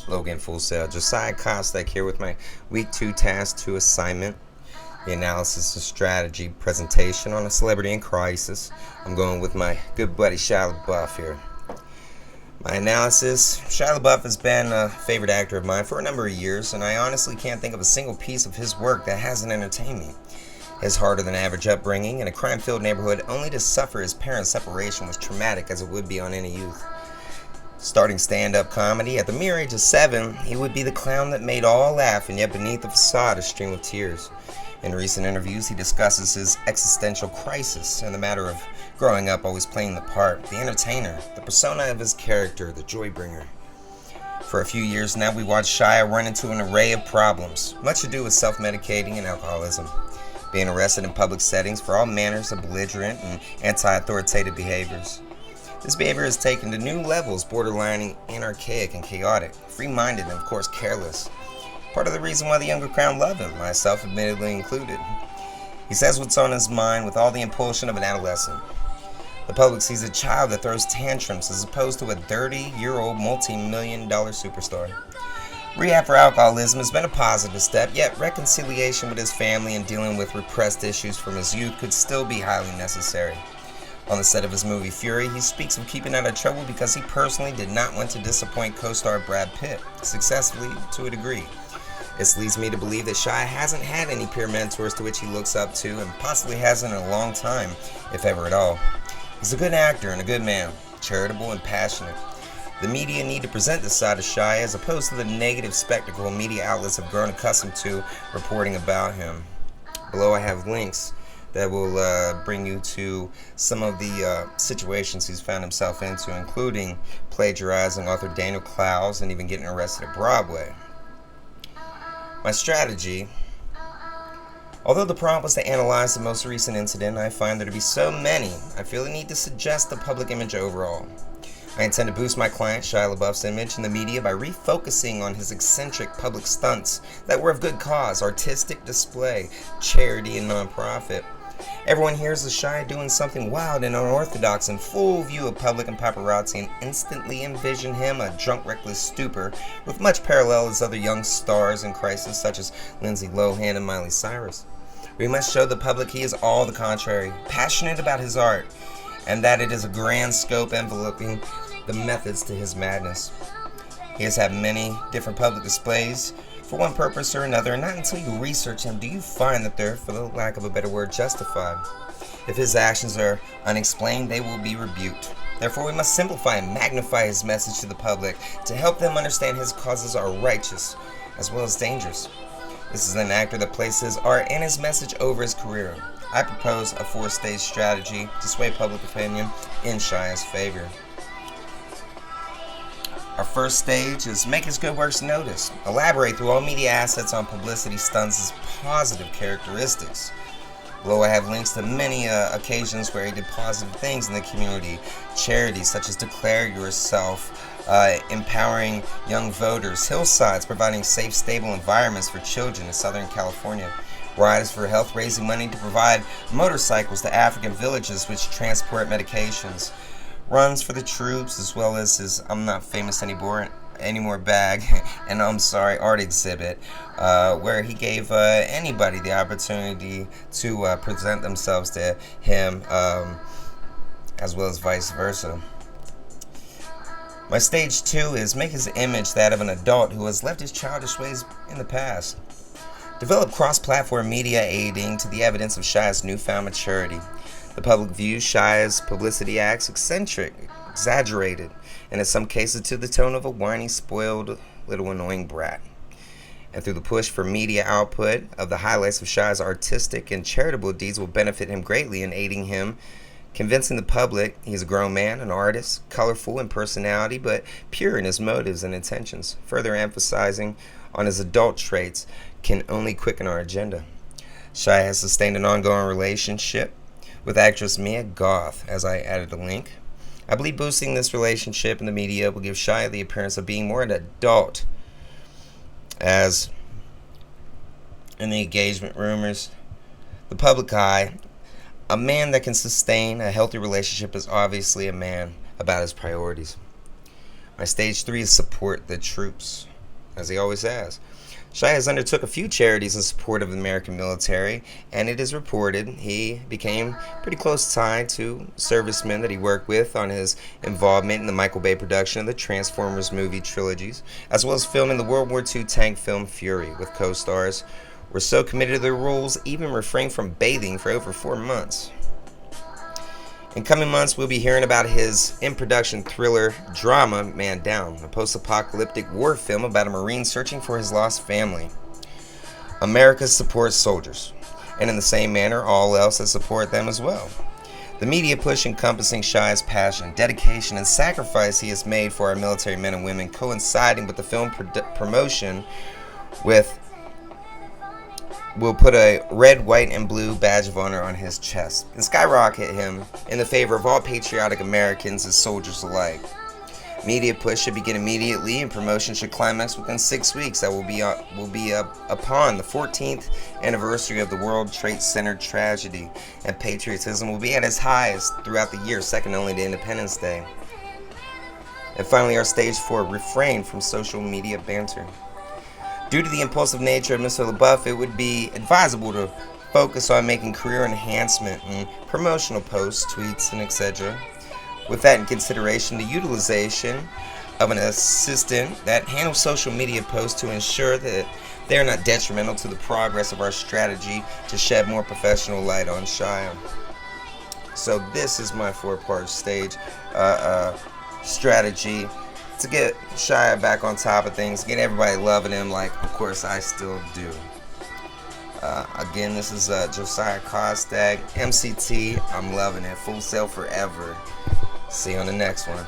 Logan Full Sail. Josiah Kostek here with my Week 2 Task 2 assignment, the analysis of strategy presentation on a celebrity in crisis. I'm going with my good buddy Shia LeBeouf here. My analysis: Shia LeBeouf has been a favorite actor of mine for a number of years, and I honestly can't think of a single piece of his work that hasn't entertained me. His harder-than-average upbringing in a crime-filled neighborhood only to suffer his parents' separation was traumatic as it would be on any youth. Starting stand-up comedy at the mere age of 7, he would be the clown that made all laugh, and yet beneath the facade a stream of tears. In recent interviews, he discusses his existential crisis and the matter of growing up always playing the part, the entertainer, the persona of his character, the joy bringer. For a few years now, we watched Shia run into an array of problems, much to do with self-medicating and alcoholism, being arrested in public settings for all manners of belligerent and anti-authoritative behaviors. This behavior is taken to new levels, borderlining anarchic and chaotic, free-minded, and of course careless. Part of the reason why the younger crowd love him, myself admittedly included. He says what's on his mind with all the impulsion of an adolescent. The public sees a child that throws tantrums as opposed to a 30-year-old multi-million-dollar superstar. Rehab for alcoholism has been a positive step, yet reconciliation with his family and dealing with repressed issues from his youth could still be highly necessary. On the set of his movie Fury, he speaks of keeping out of trouble because he personally did not want to disappoint co-star Brad Pitt, successfully to a degree. This leads me to believe that Shia hasn't had any peer mentors to which he looks up to, and possibly hasn't in a long time, if ever at all. He's a good actor and a good man, charitable and passionate. The media need to present this side of Shia as opposed to the negative spectacle media outlets have grown accustomed to reporting about him. Below I have links that will bring you to some of the situations he's found himself into, including plagiarizing author Daniel Clowes and even getting arrested at Broadway. My strategy: although the prompt was to analyze the most recent incident, I find there to be so many, I feel the need to suggest the public image overall. I intend to boost my client Shia LeBeouf's image in the media by refocusing on his eccentric public stunts that were of good cause, artistic display, charity, and nonprofit. Everyone hears of Shia doing something wild and unorthodox in full view of public and paparazzi and instantly envision him a drunk, reckless stupor with much parallel as other young stars in crisis such as Lindsay Lohan and Miley Cyrus. We must show the public he is all the contrary, passionate about his art, and that it is a grand scope enveloping the methods to his madness. He has had many different public displays for one purpose or another, and not until you research him do you find that they're, for the lack of a better word, justified. If his actions are unexplained, they will be rebuked. Therefore, we must simplify and magnify his message to the public to help them understand his causes are righteous as well as dangerous. This is an actor that places art and his message over his career. I propose a 4-stage strategy to sway public opinion in Shia's favor. Our first stage is make his good works noticed. Elaborate through all media assets on publicity stunts' positive characteristics. Below I have links to many occasions where he did positive things in the community. Charities such as Declare Yourself, empowering young voters, hillsides providing safe, stable environments for children in Southern California. Rides for health, raising money to provide motorcycles to African villages which transport medications. Runs for the troops, as well as his I'm Not Famous Anymore bag, and I'm sorry art exhibit, where he gave anybody the opportunity to present themselves to him, as well as vice versa. My stage 2 is make his image that of an adult who has left his childish ways in the past. Develop cross-platform media aiding to the evidence of Shia's newfound maturity. The public views Shia's publicity acts eccentric, exaggerated, and in some cases to the tone of a whiny, spoiled, little annoying brat. And through the push for media output of the highlights of Shia's artistic and charitable deeds will benefit him greatly in aiding him, convincing the public he's a grown man, an artist, colorful in personality, but pure in his motives and intentions. Further emphasizing on his adult traits can only quicken our agenda. Shia has sustained an ongoing relationship with actress Mia Goth, as I added a link. I believe boosting this relationship in the media will give Shia the appearance of being more an adult, as in the engagement rumors, the public eye, a man that can sustain a healthy relationship is obviously a man about his priorities. My stage 3 is support the troops. as he always has. Shia has undertook a few charities in support of the American military, and it is reported he became pretty close tied to servicemen that he worked with on his involvement in the Michael Bay production of the Transformers movie trilogies, as well as filming the World War II tank film Fury, with co-stars were so committed to their roles even refrained from bathing for over 4 months. In coming months, we'll be hearing about his in-production thriller drama Man Down, a post-apocalyptic war film about a Marine searching for his lost family. America supports soldiers, and in the same manner, all else that support them as well. The media push encompassing Shia's passion, dedication, and sacrifice he has made for our military men and women, coinciding with the film promotion will put a red, white, and blue badge of honor on his chest and skyrocket him in the favor of all patriotic Americans as soldiers alike. Media push should begin immediately, and promotion should climax within 6 weeks. That will be upon the 14th anniversary of the World Trade Center tragedy, and patriotism will be at its highest throughout the year, second only to Independence Day. And finally, our stage 4, refrain from social media banter. Due to the impulsive nature of Mr. LaBeouf, it would be advisable to focus on making career enhancement and promotional posts, tweets, and etc. With that in consideration, the utilization of an assistant that handles social media posts to ensure that they are not detrimental to the progress of our strategy to shed more professional light on Shia. So this is my 4-part stage strategy to get Shia back on top of things, get everybody loving him like, of course, I still do. Again, this is Josiah Costag, MCT. I'm loving it. Full Sail Forever. See you on the next one.